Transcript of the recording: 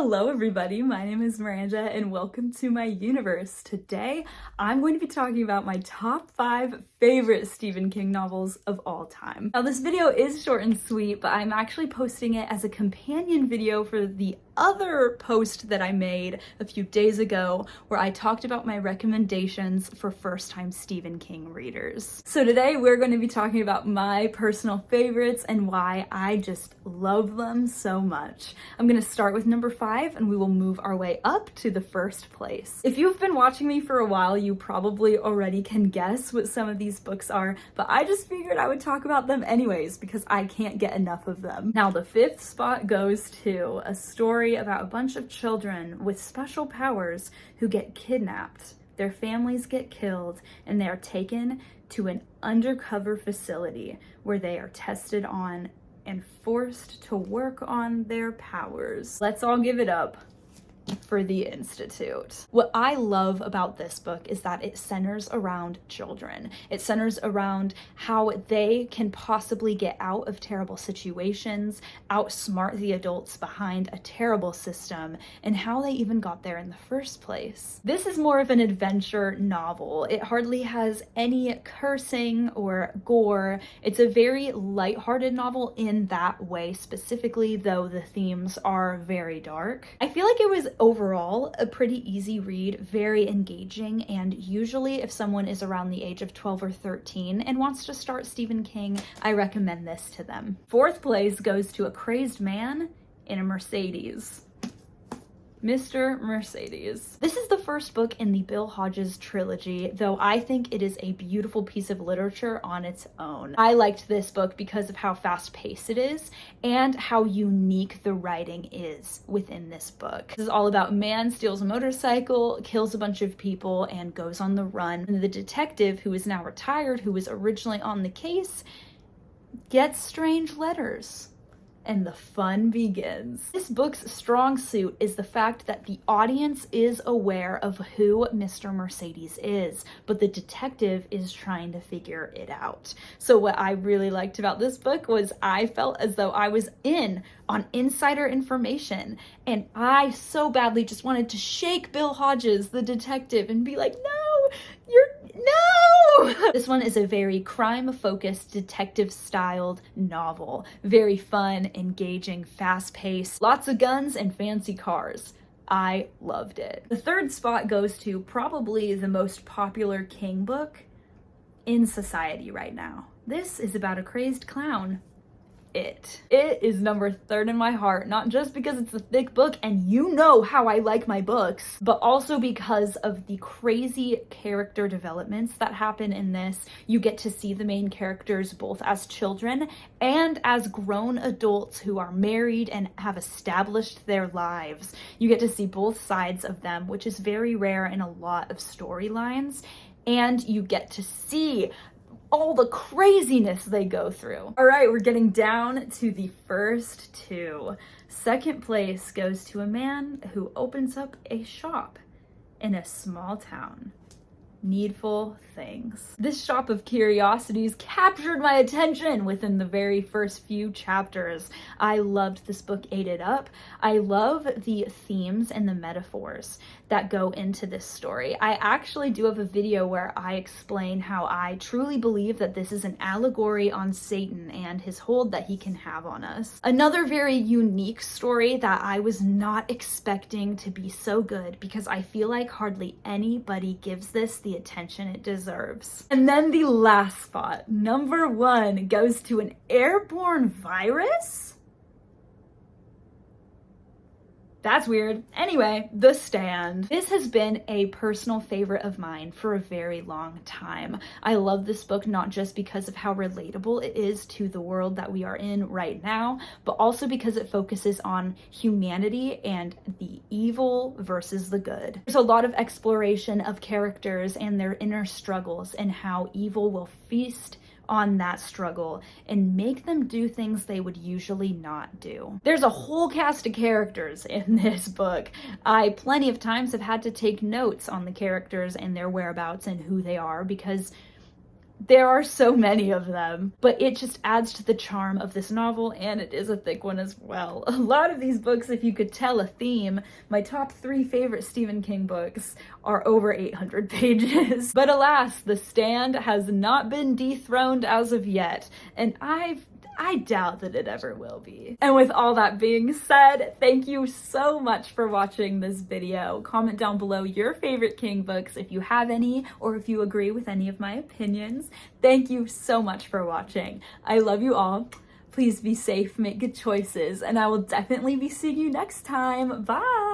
Hello everybody, my name is Miranda and welcome to my universe. Today I'm going to be talking about my top 5 favorite Stephen King novels of all time. Now this video is short and sweet, but I'm actually posting it as a companion video for the other post that I made a few days ago where I talked about my recommendations for first-time Stephen King readers. So today we're going to be talking about my personal favorites and why I just love them so much. I'm going to start with number 5 and we will move our way up to the first place. If you've been watching me for a while, you probably already can guess what some of these books are, but I just figured I would talk about them anyways because I can't get enough of them. Now the 5th spot goes to a story about a bunch of children with special powers who get kidnapped. Their families get killed and they are taken to an undercover facility where they are tested on and forced to work on their powers. Let's all give it up for the Institute. What I love about this book is that it centers around children. It centers around how they can possibly get out of terrible situations, outsmart the adults behind a terrible system, and how they even got there in the first place. This is more of an adventure novel. It hardly has any cursing or gore. It's a very lighthearted novel in that way specifically, though the themes are very dark. I feel like it was overall a pretty easy read, very engaging, and usually if someone is around the age of 12 or 13 and wants to start Stephen King, I recommend this to them. 4th place goes to A Crazed Man in a Mercedes. Mr. Mercedes. This is the first book in the Bill Hodges trilogy, though I think it is a beautiful piece of literature on its own. I liked this book because of how fast-paced it is and how unique the writing is within this book. This is all about a man steals a motorcycle, kills a bunch of people, and goes on the run. And the detective, who is now retired, who was originally on the case, gets strange letters. And the fun begins. This book's strong suit is the fact that the audience is aware of who Mr. Mercedes is, but the detective is trying to figure it out. So what I really liked about this book was I felt as though I was in on insider information, and I so badly just wanted to shake Bill Hodges, the detective, and be like, no! This one is a very crime-focused, detective-styled novel. Very fun, engaging, fast-paced, lots of guns and fancy cars. I loved it. The 3rd spot goes to probably the most popular King book in society right now. This is about a crazed clown. It is number 3rd in my heart, not just because it's a thick book and you know how I like my books, but also because of the crazy character developments that happen in this. You get to see the main characters both as children and as grown adults who are married and have established their lives. You get to see both sides of them, which is very rare in a lot of storylines, and you get to see all the craziness they go through. All right, we're getting down to the first 2. 2nd place goes to a man who opens up a shop in a small town. Needful Things. This shop of curiosities captured my attention within the very first few chapters. I loved this book, ate it up. I love the themes and the metaphors that go into this story. I actually do have a video where I explain how I truly believe that this is an allegory on Satan and his hold that he can have on us. Another very unique story that I was not expecting to be so good because I feel like hardly anybody gives this the attention it deserves. And then the last spot, number 1, goes to an airborne virus? That's weird. Anyway, The Stand. This has been a personal favorite of mine for a very long time. I love this book not just because of how relatable it is to the world that we are in right now, but also because it focuses on humanity and the evil versus the good. There's a lot of exploration of characters and their inner struggles and how evil will feast on that struggle and make them do things they would usually not do. There's a whole cast of characters in this book. I plenty of times have had to take notes on the characters and their whereabouts and who they are because There are so many of them, but it just adds to the charm of this novel, and it is a thick one as well. A lot of these books, if you could tell a theme, my top 3 favorite Stephen King books are over 800 pages. But alas, The Stand has not been dethroned as of yet, and I doubt that it ever will be. And with all that being said, thank you so much for watching this video. Comment down below your favorite King books if you have any, or if you agree with any of my opinions. Thank you so much for watching. I love you all. Please be safe, make good choices, and I will definitely be seeing you next time. Bye!